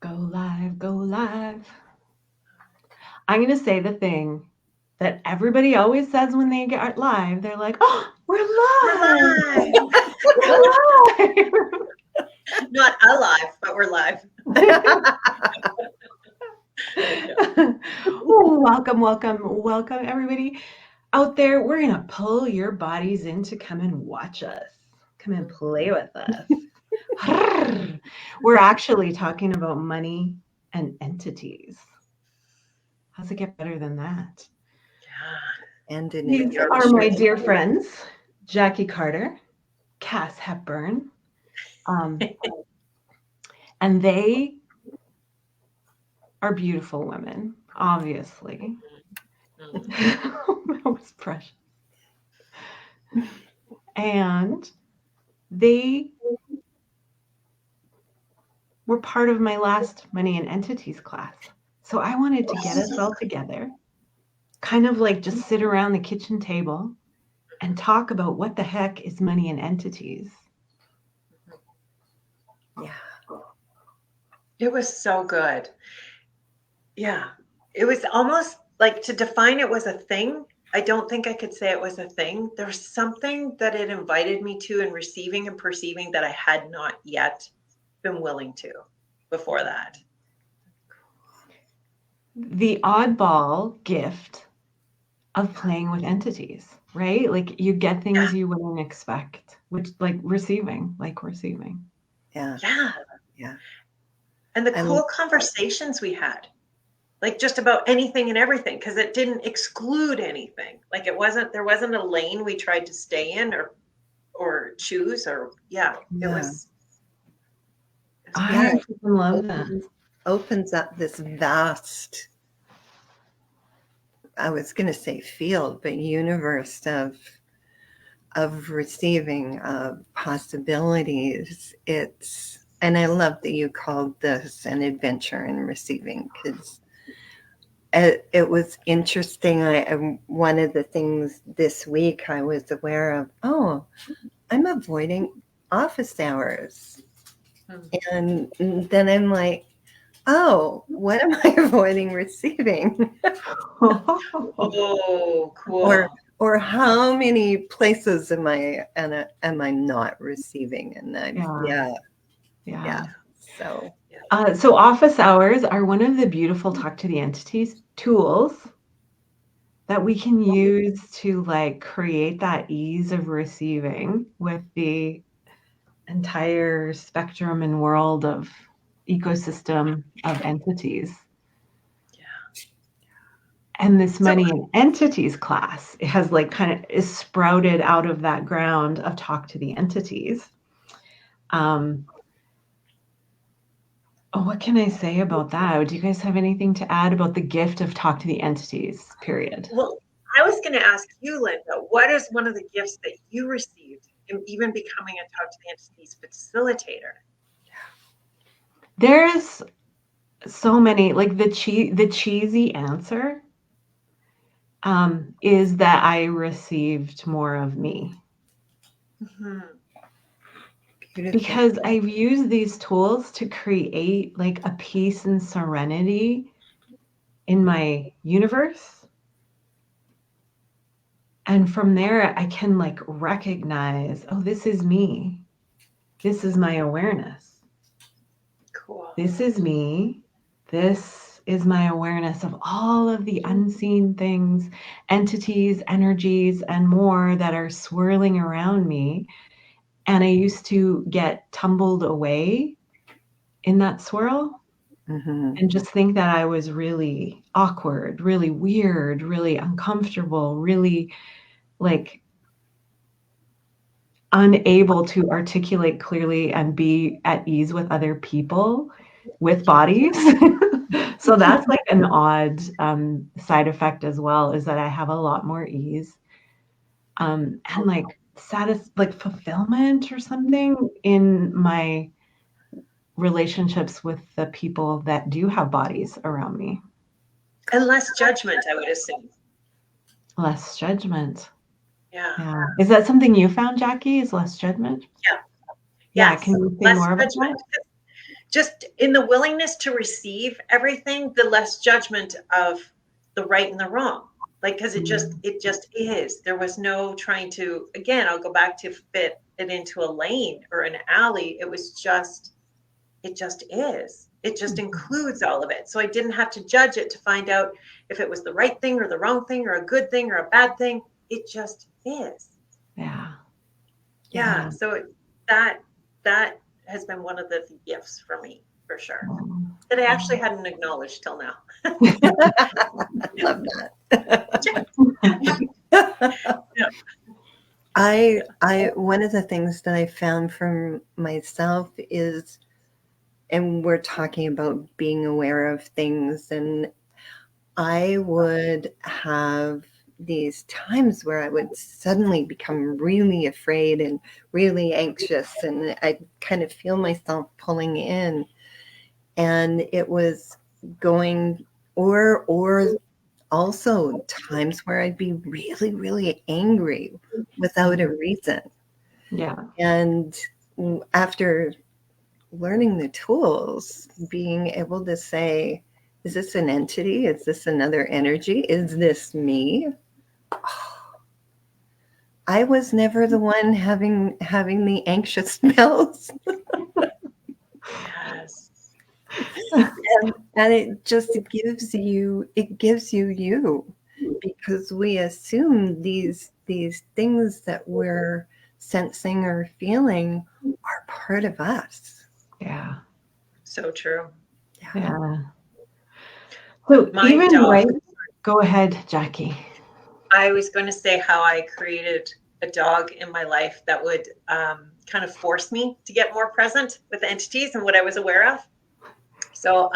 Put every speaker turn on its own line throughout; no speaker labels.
Go live, go live. I'm going to say the thing that everybody always says when they get live. They're like, oh, we're live. We're live.
Not alive, but we're live.
Welcome, everybody out there. We're going to pull your bodies in to come and watch us. Come and play with us. We're actually talking about money and entities. How's it get better than that?
Yeah.
And
These are my dear friends, Jackie Carter, Cass Hepburn, and they are beautiful women, obviously. That was precious. And they were part of my last Money and Entities class. So I wanted to get us all together, kind of like just sit around the kitchen table and talk about what the heck is money and entities.
Yeah.
It was so good. Yeah. It was almost like, to define it was a thing. I don't think I could say it was a thing. There was something that it invited me to in receiving and perceiving that I had not yet been willing to before that.
The oddball gift of playing with entities, right? Like you get things you wouldn't expect, which like receiving.
Yeah.
Yeah.
Yeah.
And the cool conversations we had, like just about anything and everything, because it didn't exclude anything. Like there wasn't a lane we tried to stay in or choose or it was.
I love that.
Opens up this vast, I was going to say field, but universe of receiving, of possibilities. And I love that you called this an adventure in receiving, because it was interesting. One of the things this week I was aware of, I'm avoiding office hours. And then I'm like, what am I avoiding receiving?
Oh, cool.
Or how many places am I not receiving? And
So office hours are one of the beautiful Talk to the Entities tools that we can use to like create that ease of receiving with the entire spectrum and world of ecosystem of entities. And this money and entities class, it has like kind of is sprouted out of that ground of Talk to the Entities. What can I say about that? Do you guys have anything to add about the gift of Talk to the Entities, period?
Well, I was going to ask you, Linda, what is one of the gifts that you received in even becoming a Talk to the Entities facilitator?
There's so many, like the cheesy answer is that I received more of me. Mm-hmm. Because I've used these tools to create like a peace and serenity in my universe. And from there, I can like recognize, this is me. This is my awareness.
Cool.
This is me. This is my awareness of all of the unseen things, entities, energies, and more that are swirling around me. And I used to get tumbled away in that swirl and just think that I was really awkward, really weird, really uncomfortable, really like unable to articulate clearly and be at ease with other people with bodies. So that's like an odd side effect as well, is that I have a lot more ease and like fulfillment or something in my relationships with the people that do have bodies around me.
And less judgment, I would assume.
Less judgment.
Yeah.
Is that something you found, Jackie? Is less judgment?
Yeah.
Yeah. Can you say more about that?
just in the willingness to receive everything, the less judgment of the right and the wrong. Like, because it just is. There was no trying to, again, I'll go back to fit it into a lane or an alley. It just is. It just includes all of it. So I didn't have to judge it to find out if it was the right thing or the wrong thing or a good thing or a bad thing. It just is.
Yeah.
Yeah. So that has been one of the gifts for me, for sure, that I actually hadn't acknowledged till now.
I love that.
Yeah.
I one of the things that I found for myself is, and we're talking about being aware of things, and I would have these times where I would suddenly become really afraid and really anxious, and I kind of feel myself pulling in, and it was going, or also times where I'd be really, really angry without a reason.
Yeah.
And after learning the tools, being able to say, is this an entity? Is this another energy? Is this me? I was never the one having the anxious spells.
Yes.
And it just gives you you, because we assume these things that we're sensing or feeling are part of us.
Yeah.
So true.
Yeah. So
My
even
dog-
right, go ahead, Jackie.
I was going to say how I created a dog in my life that would kind of force me to get more present with entities and what I was aware of. So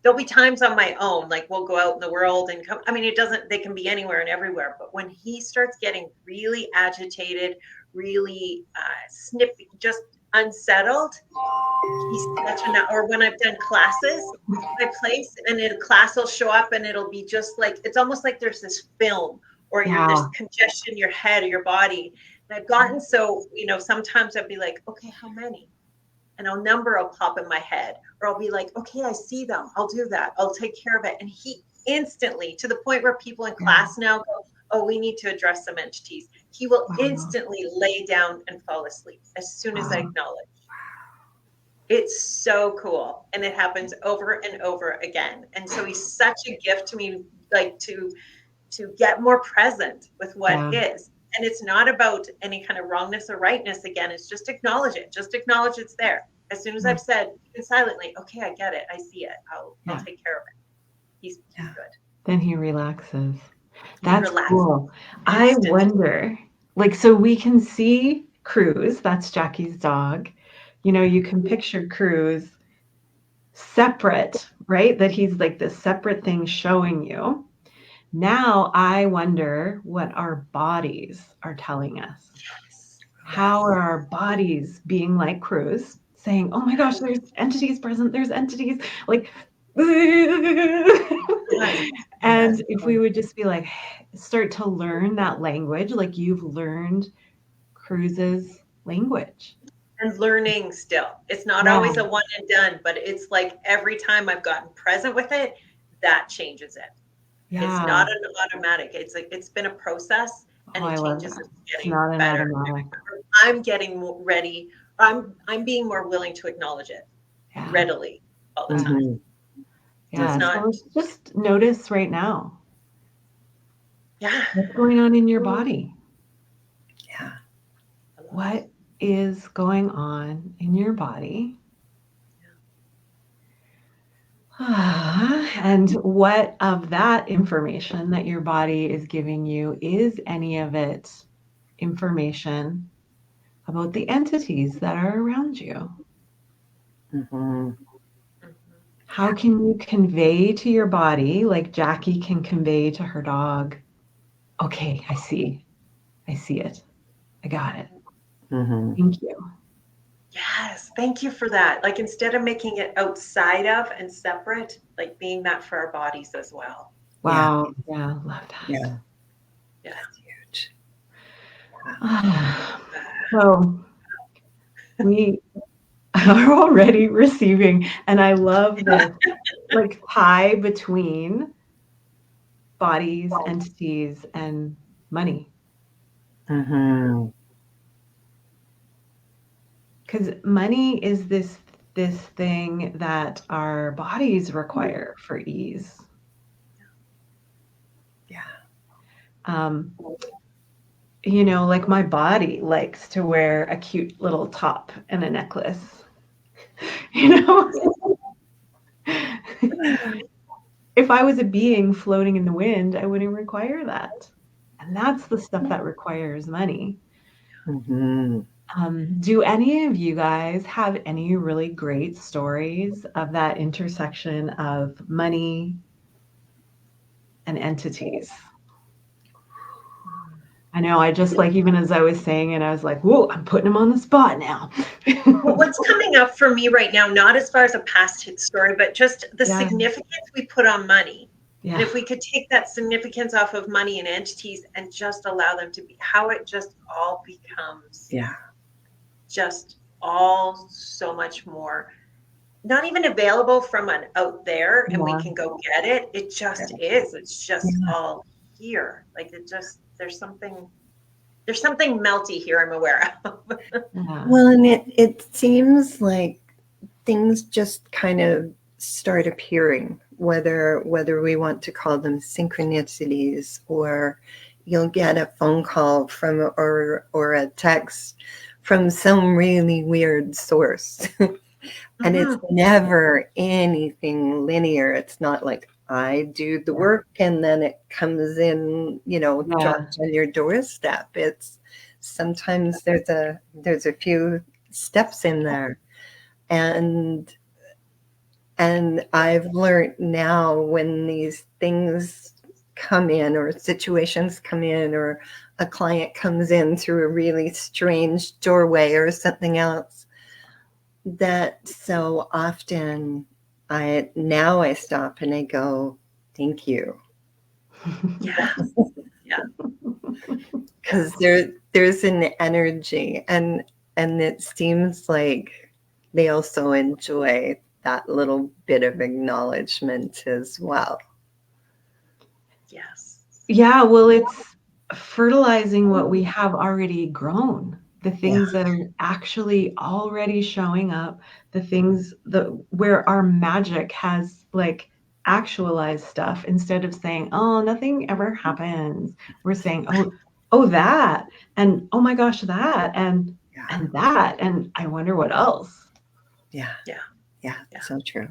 there'll be times on my own, like we'll go out in the world and come. I mean, they can be anywhere and everywhere. But when he starts getting really agitated, really snippy, just unsettled, he's such or when I've done classes, my place, and a class will show up and it'll be just like, it's almost like there's this film or there's congestion in your head or your body. And I've gotten so, sometimes I'd be like, okay, how many? And a number will pop in my head, or I'll be like, okay, I see them. I'll do that. I'll take care of it. And he instantly, to the point where people in class now go, oh, we need to address some entities. He will instantly lay down and fall asleep as soon as I acknowledge. It's so cool. And it happens over and over again. And so he's such a gift to me, like to get more present with what is. And it's not about any kind of wrongness or rightness. Again, it's just acknowledge it. Just acknowledge it's there. As soon as I've said, even silently, okay, I get it. I see it. I'll take care of it. He's good.
Then he relaxes. That's
relaxes.
Cool. I wonder, so we can see Cruz, that's Jackie's dog. You can picture Cruz separate, right? That he's like this separate thing showing you. Now I wonder what our bodies are telling us. How are our bodies being like Cruz, saying, oh my gosh, there's entities present, there's entities, like, and if we would just be like, start to learn that language, like you've learned Cruz's language.
And learning still. It's not always a one and done, but it's like every time I've gotten present with it, that changes it. Yeah. It's not an automatic. It's like it's been a process, and it changes. It's getting better. I'm getting more ready. I'm being more willing to acknowledge it readily all the time.
Yeah. So just notice right now.
Yeah.
What's going on in your body?
Yeah.
What is going on in your body? And what of that information that your body is giving you, is any of it information about the entities that are around you?
Mm-hmm.
How can you convey to your body, like Jackie can convey to her dog, okay, I see it. I got it.
Mm-hmm.
Thank you.
Yes, thank you for that. Like instead of making it outside of and separate, like being that for our bodies as well.
Wow. Yeah, love that.
Yeah.
Yeah.
That's huge.
So we are already receiving. And I love the like tie between bodies, entities, and money.
Mm-hmm.
Because money is this thing that our bodies require for ease.
Yeah.
You know, like my body likes to wear a cute little top and a necklace. You know, if I was a being floating in the wind, I wouldn't require that. And that's the stuff that requires money.
Mm-hmm.
Do any of you guys have any really great stories of that intersection of money and entities? I know, I just like, even as I was saying it, I was like, whoa, I'm putting him on the spot now.
Well, what's coming up for me right now, not as far as a past hit story, but just the
Yeah.
significance we put on money.
Yeah.
And if we could take that significance off of money and entities and just allow them to be, how it just all becomes just all so much more, not even available from an out there and we can go get it. It just is. It's just all here. Like it just, there's something melty here I'm aware of.
Well, and it seems like things just kind of start appearing, whether we want to call them synchronicities, or you'll get a phone call from or a text from some really weird source. And it's never anything linear. It's not like I do the work and then it comes in, drops on your doorstep. It's sometimes there's a few steps in there. And I've learned now, when these things come in or situations come in or a client comes in through a really strange doorway or something else, that so often I stop and I go, thank you.
Yeah.
Because there's an energy, and it seems like they also enjoy that little bit of acknowledgement as well.
Yes.
Yeah, well, it's fertilizing what we have already grown, the things that are actually already showing up, the things where our magic has like actualized stuff. Instead of saying, oh, nothing ever happens, we're saying, oh, that, and oh my gosh, that, and that, and I wonder what else.
Yeah. So true.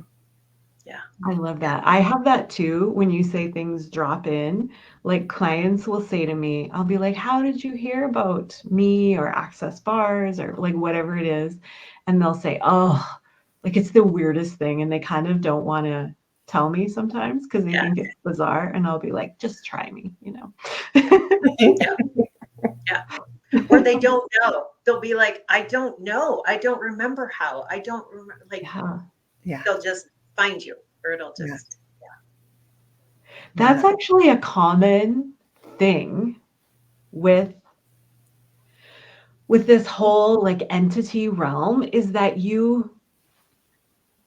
Yeah.
I love that. I have that too. When you say things drop in, like clients will say to me, I'll be like, how did you hear about me or Access Bars or like whatever it is? And they'll say, oh, like it's the weirdest thing. And they kind of don't want to tell me sometimes because they think it's bizarre. And I'll be like, just try me,
Yeah. Or they don't know. They'll be like, I don't know. I don't remember how. I don't remember. Like, they'll just find you, or it'll just,
That's actually a common thing with this whole like entity realm, is that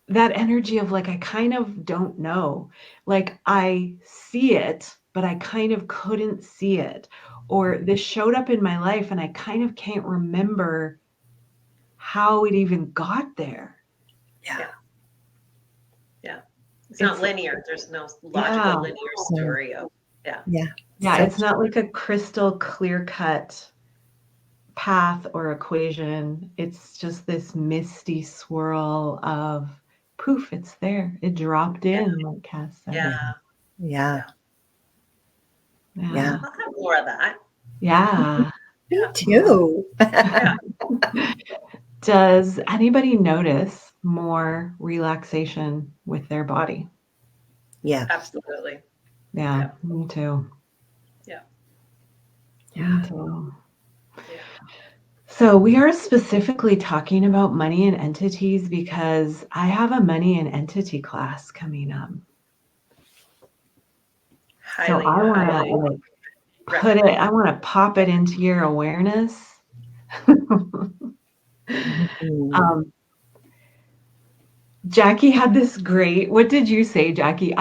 that energy of like, I kind of don't know, like I see it, but I kind of couldn't see it, or this showed up in my life and I kind of can't remember how it even got there.
Yeah. It's not linear. There's no logical linear story of,
it's not like a crystal clear-cut path or equation. It's just this misty swirl of poof, it's there. It dropped in, like Cass said.
Yeah.
I'll have more of that.
Yeah.
Me too.
Does anybody notice more relaxation with their body?
Yeah.
Absolutely.
Yeah, me too.
Yeah.
Me too. So we are specifically talking about money and entities because I have a money and entity class coming up. So I want to like put it, I want to pop it into your awareness. Jackie had this great, what did you say, Jackie?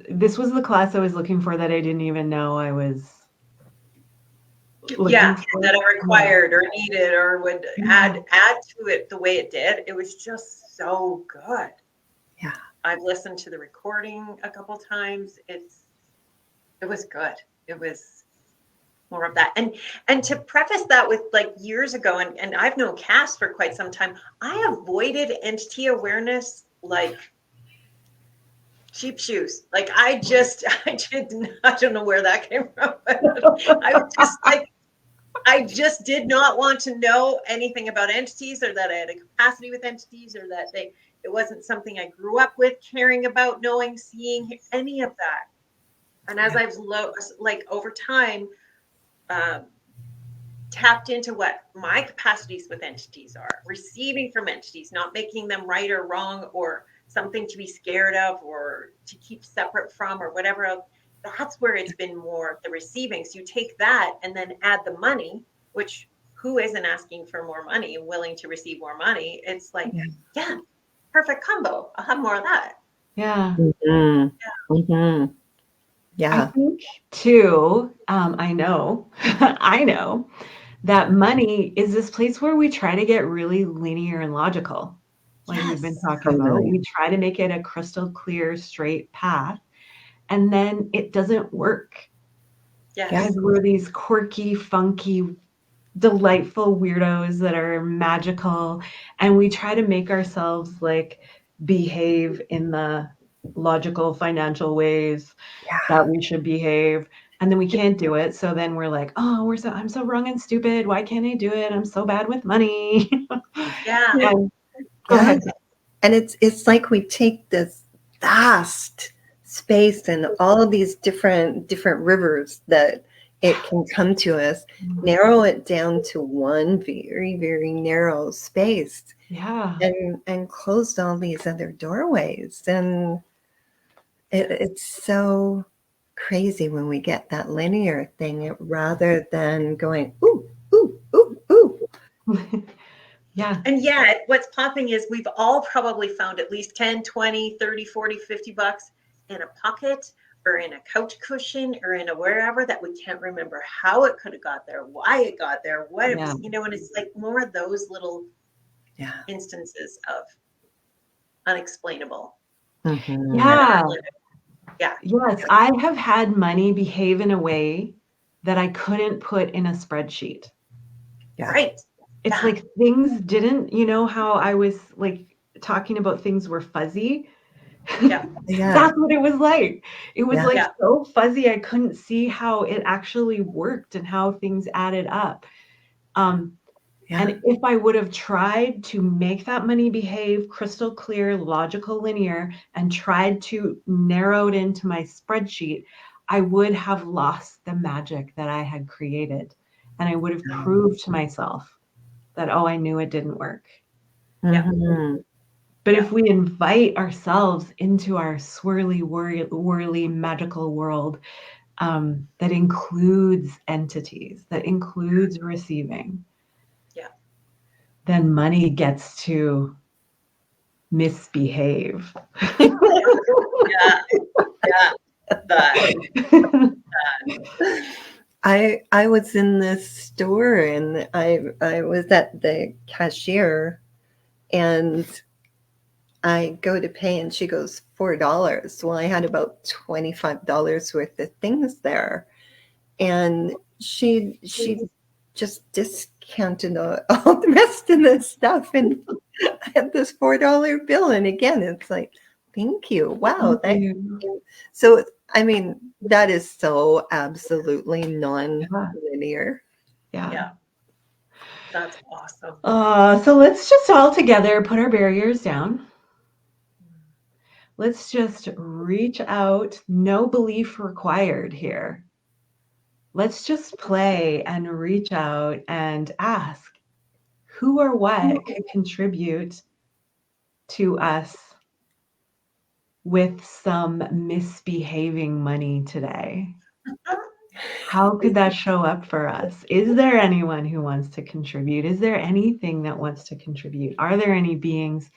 This was the class I was looking for that I didn't even know I was looking
Yeah,
for.
that it required or needed or would add to it the way it did. It was just so good.
Yeah.
I've listened to the recording a couple times. It was good. It was more of that. And to preface that with like years ago, and I've known Cass for quite some time, I avoided entity awareness like cheap shoes. Like I don't know where that came from, but I was just like, I just did not want to know anything about entities, or that I had a capacity with entities, or that it wasn't something I grew up with caring about, knowing, seeing, any of that. And as I've like over time, tapped into what my capacities with entities are, receiving from entities, not making them right or wrong or something to be scared of or to keep separate from or whatever else, that's where it's been more the receiving. So you take that and then add the money, which who isn't asking for more money, willing to receive more money? It's like, yeah, perfect combo. I'll have more of that.
Yeah.
Mm-hmm. Mm-hmm. Yeah.
I think too, I know, I know that money is this place where we try to get really linear and logical. Like we've been talking about, we try to make it a crystal clear, straight path, and then it doesn't work.
Yes.
Because we're these quirky, funky, delightful weirdos that are magical, and we try to make ourselves like behave in the logical financial ways that we should behave, and then we can't do it. So then we're like, oh, I'm so wrong and stupid. Why can't I do it? I'm so bad with money.
Yeah.
Go ahead.
And it's like we take this vast space and all of these different rivers that it can come to us, narrow it down to one very, very narrow space.
Yeah.
And closed all these other doorways. And it's so crazy when we get that linear thing rather than going, ooh, ooh, ooh, ooh.
Yeah.
And yet what's popping is we've all probably found at least 10, 20, 30, 40, 50 bucks in a pocket or in a couch cushion or in a wherever that we can't remember how it could have got there, why it got there, what it was, and it's like more of those little instances of unexplainable.
Mm-hmm.
Yeah.
Yeah.
Yes, I have had money behave in a way that I couldn't put in a spreadsheet.
Yeah.
Right.
It's like things didn't, how I was like talking about things were fuzzy.
Yeah.
That's what it was like. It was like so fuzzy I couldn't see how it actually worked and how things added up. And if I would have tried to make that money behave crystal clear, logical, linear, and tried to narrow it into my spreadsheet, I would have lost the magic that I had created. And I would have proved to myself that, oh, I knew it didn't work.
Mm-hmm.
But if we invite ourselves into our swirly, whirly, magical world that includes entities, that includes receiving, then money gets to misbehave.
I was in this store and I was at the cashier and I go to pay and she goes $4. Well, I had about $25 worth of things there. And she just discounted all the rest of the stuff, and I had this $4 bill. And again, it's like, thank you. Wow. So, I mean, that is so absolutely non-linear.
Yeah. That's awesome.
So let's just all together put our barriers down. Let's just reach out. No belief required here. Let's just play and reach out and ask who or what could contribute to us with some misbehaving money today. How could that show up for us? Is there anyone who wants to contribute? Is there anything that wants to contribute? Are there any beings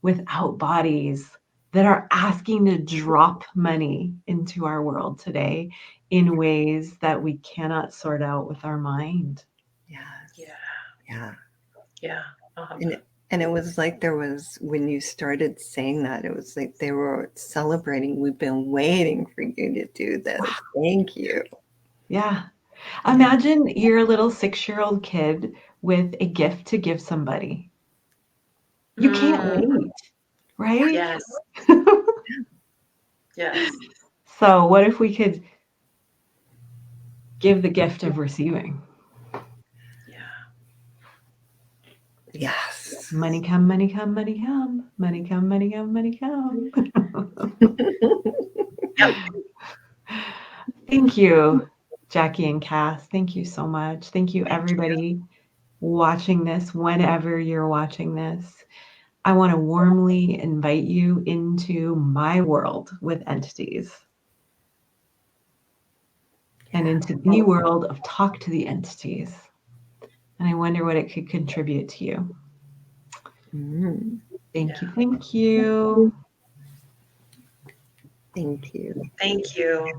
without bodies that are asking to drop money into our world today in ways that we cannot sort out with our mind.
Yes.
Yeah.
Yeah.
Yeah.
And it was like there was, when you started saying that, it was like they were celebrating. We've been waiting for you to do this. Thank you.
Yeah. Imagine you're a little 6-year-old kid with a gift to give somebody. You can't wait, right?
Yes. Yes.
So what if we could give the gift of receiving?
Yeah.
Yes.
Money come, money come, money come. Money come, money come, money come.
Yep.
Thank you, Jackie and Cass. Thank you so much. Thank you, everybody watching this, whenever you're watching this. I want to warmly invite you into my world with entities and into the world of Talk to the Entities. And I wonder what it could contribute to you. Thank you. Thank you.
Thank you.
Thank you.